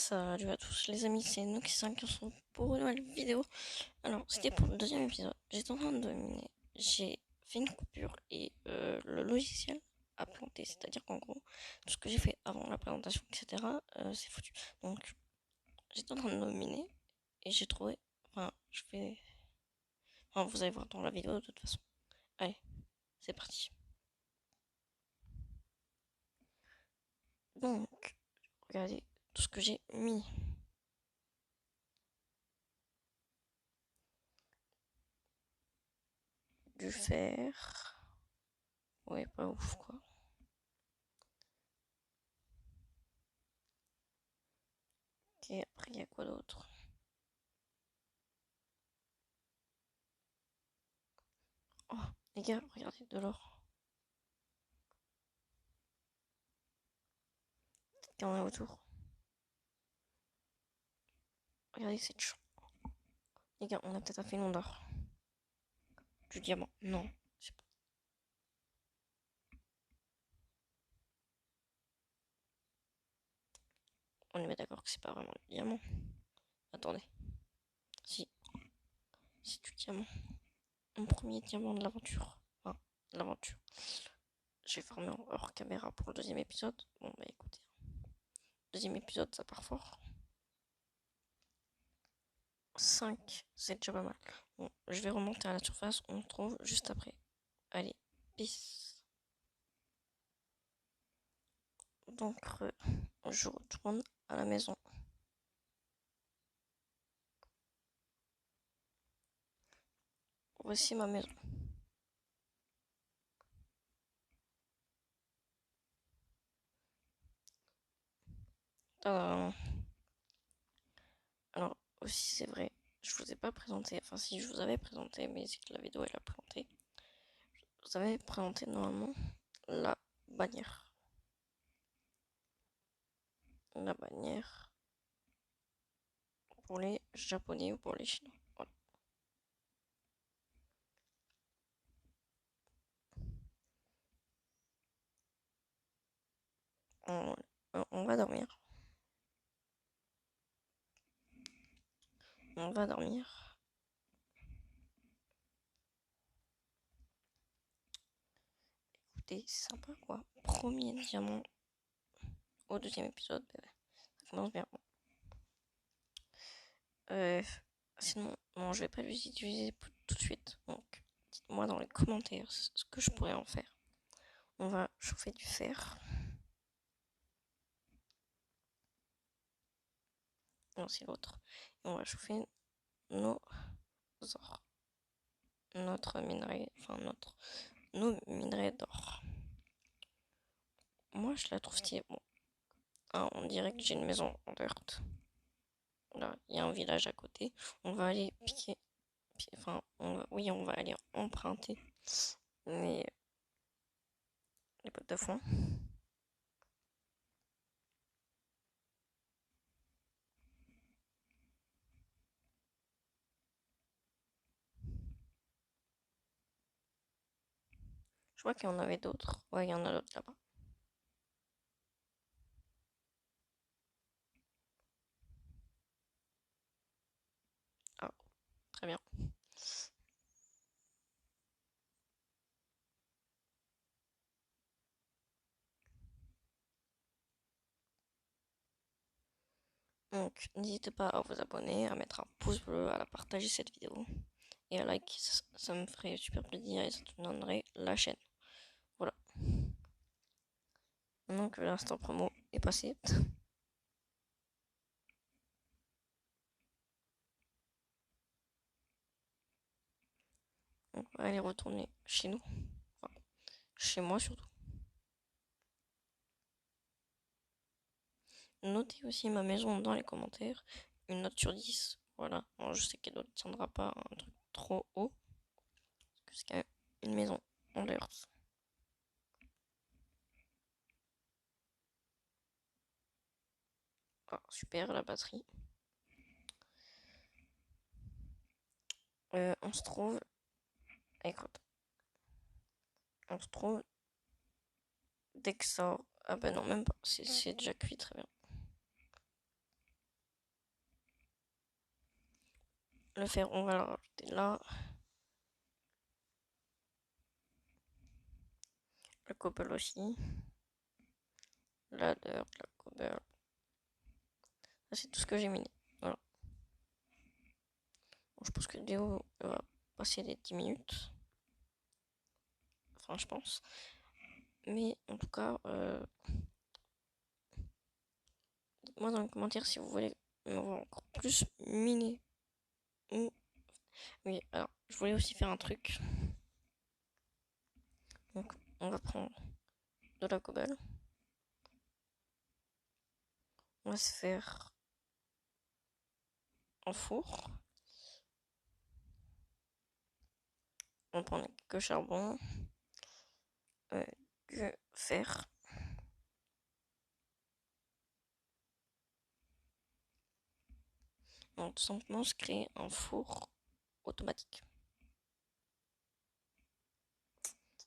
Salut à tous les amis, c'est Nox5 qui sont pour une nouvelle vidéo. Alors, c'était pour le deuxième épisode. J'étais en train de miner. J'ai fait une coupure et le logiciel a planté. C'est-à-dire qu'en gros, tout ce que j'ai fait avant la présentation, etc., c'est foutu. Donc, j'étais en train de miner et j'ai trouvé. Enfin, je fais. Enfin, vous allez voir dans la vidéo de toute façon. Allez, c'est parti. Donc, regardez tout ce que j'ai mis. Du fer. Ouais, pas ouf quoi. Ok, après, il y a quoi d'autre? Oh, les gars, regardez de l'or. Il y en a autour. Regardez cette chambre. Les gars, on a peut-être un filon d'or. Du diamant. Non, je sais pas. On est bien d'accord que c'est pas vraiment du diamant. Attendez. Si, c'est du diamant. Mon premier diamant de l'aventure. Enfin, de l'aventure. J'ai farmé en hors caméra pour le deuxième épisode. Bon, bah écoutez. Deuxième épisode, ça part fort. 5, c'est déjà pas mal. Bon, je vais remonter à la surface. On se trouve juste après. Allez, peace. Donc, je retourne à la maison. Voici ma maison. Tadam. Alors, aussi, c'est vrai, je vous ai pas présenté, enfin, si je vous avais présenté, mais c'est que la vidéo elle a planté. Je vous avais présenté normalement la bannière. La bannière pour les Japonais ou pour les Chinois. Voilà. On va dormir. On va dormir. Écoutez, c'est sympa quoi. Premier diamant au deuxième épisode. Ça commence bien. Euh, Sinon, non, je vais pas les utiliser tout de suite. Donc, dites-moi dans les commentaires ce que je pourrais en faire. On va chauffer du fer. Non, c'est l'autre. Et on va chauffer nos or. Notre minerai, enfin nos minerais d'or. Moi, je la trouve stylée. Bon, hein, on dirait que j'ai une maison en dirt. Là, il y a un village à côté. On va aller piquer. Enfin, oui, on va aller emprunter les potes de fond. Je vois qu'il y en avait d'autres. Ouais, il y en a d'autres là-bas. Ah, très bien. Donc, n'hésitez pas à vous abonner, à mettre un pouce bleu, à la partager cette vidéo et à like. Ça me ferait super plaisir et ça te donnerait la chaîne. Voilà. Maintenant que l'instant promo est passé, on va aller retourner chez nous. Enfin, chez moi surtout. Notez aussi ma maison dans les commentaires. Une note sur 10. Voilà. Bon, je sais qu'elle ne tiendra pas un truc trop haut. Parce que c'est quand même une maison en l'air. Ah, super la batterie. On se trouve. Écoute. On se trouve dès que ça. Ah ben non, même pas. C'est déjà cuit très bien. le fer, on va le rajouter là. Le cobble aussi. La dirt, la cobble. Ça, c'est tout ce que j'ai miné. Voilà. Bon, je pense que la vidéo va passer les 10 minutes. Enfin, je pense. Mais en tout cas, dites-moi dans les commentaires si vous voulez me voir encore plus miner. Ou... Oui, alors, je voulais aussi faire un truc. Donc, on va prendre de la cobble. On va se faire un four. On va prendre quelques charbons. Du fer. On va tout simplement se créer un four automatique.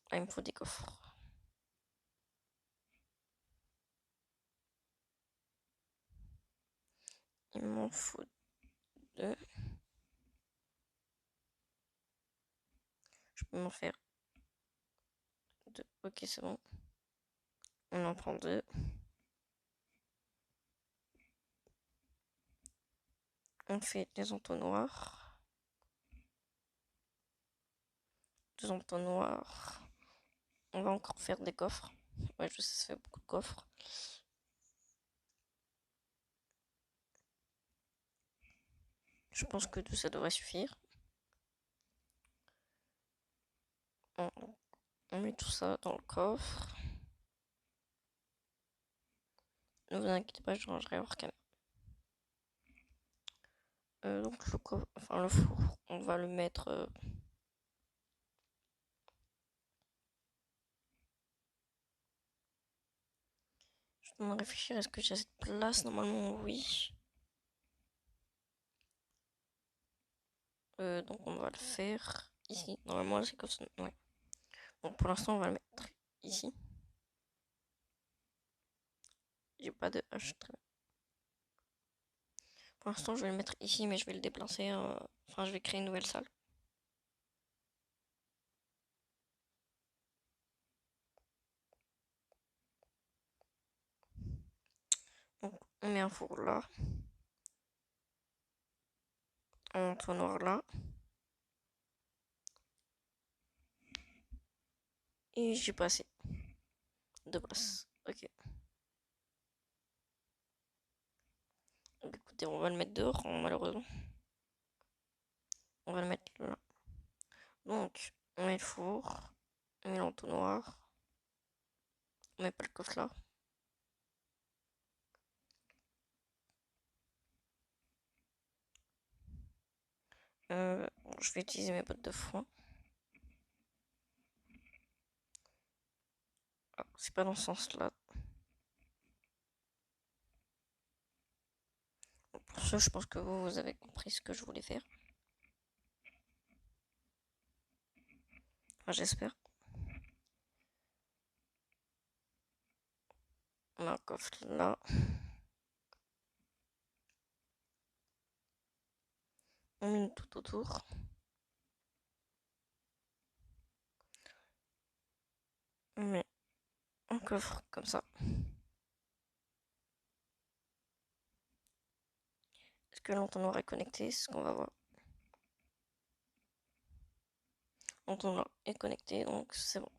Ah, il me faut des coffres. Il m'en faut deux. Je peux m'en faire deux. Ok, c'est bon. On en prend deux. On fait des entonnoirs. Deux entonnoirs. On va encore faire des coffres. Ouais, je sais, ça fait beaucoup de coffres. Je pense que tout ça devrait suffire. On met tout ça dans le coffre. Ne vous inquiétez pas, je rangerai hors caméra. Donc le coffre, enfin le four, on va le mettre. Je dois me réfléchir, est-ce que j'ai cette place? Normalement, oui. Donc on va le faire ici. Normalement, c'est comme ça. Ouais. Donc pour l'instant, on va le mettre ici. J'ai pas de hache. Très bien. Pour l'instant, je vais le mettre ici, mais je vais le déplacer. Enfin, je vais créer une nouvelle salle. Donc, on met un four là. Un entonnoir là. Et j'ai pas assez de place. Ok. Donc, écoutez, on va le mettre dehors, malheureusement. On va le mettre là. Donc, on met le four. On met l'entonnoir. On met pas le coffre là. Je vais utiliser mes bottes de foin. Ah, c'est pas dans ce sens-là. Pour ça, je pense que vous avez compris ce que je voulais faire. Enfin, j'espère. On a un coffre là. On met tout autour. On met un coffre comme ça. Est-ce que l'entonnoir est connecté? C'est ce qu'on va voir. L'entonnoir est connecté, donc c'est bon.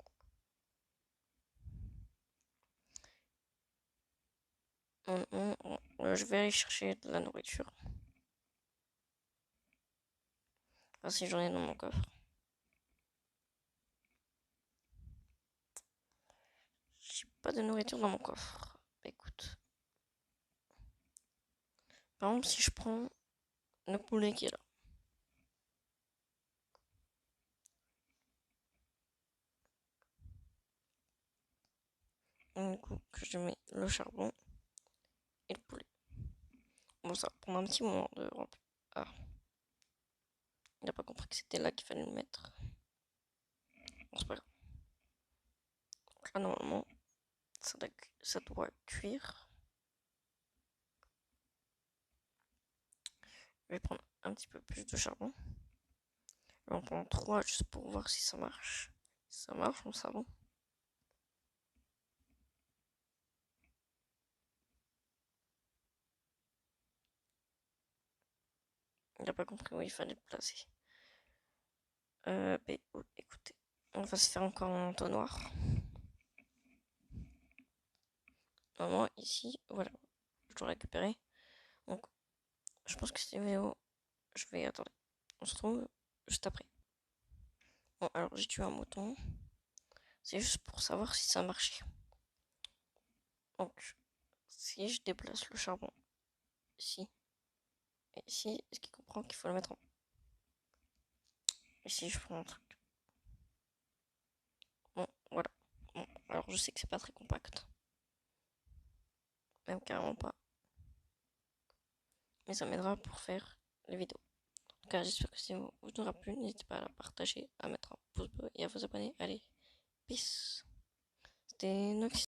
Je vais aller chercher de la nourriture. Ah, si j'en ai dans mon coffre. J'ai pas de nourriture dans mon coffre. Bah, écoute. Par exemple, si je prends le poulet qui est là. Du coup, que je mets le charbon et le poulet. Bon, ça va prendre un petit moment de remplir. Ah. Il n'a pas compris que c'était là qu'il fallait le mettre. Bon, c'est pas grave. Donc là, normalement, ça doit cuire. Je vais prendre un petit peu plus de charbon. On prend 3 juste pour voir si ça marche. Si ça marche, on savon. Il n'a pas compris où il fallait le placer. Écoutez, on va se faire encore un entonnoir. Normalement, ici, voilà, je dois récupérer. Donc, je pense que cette vidéo, je vais attendre. On se retrouve juste après. Bon, alors j'ai tué un mouton. C'est juste pour savoir si ça marchait. Donc, si je déplace le charbon ici, et ici, est-ce qu'il comprend qu'il faut le mettre en... Ici, je prends un truc. Bon, voilà. Bon, alors je sais que c'est pas très compact. Même carrément pas. Mais ça m'aidera pour faire les vidéos. En tout cas, j'espère que cette vidéo vous aura plu. N'hésitez pas à la partager, à mettre un pouce bleu et à vous abonner. Allez, peace. C'était Nox.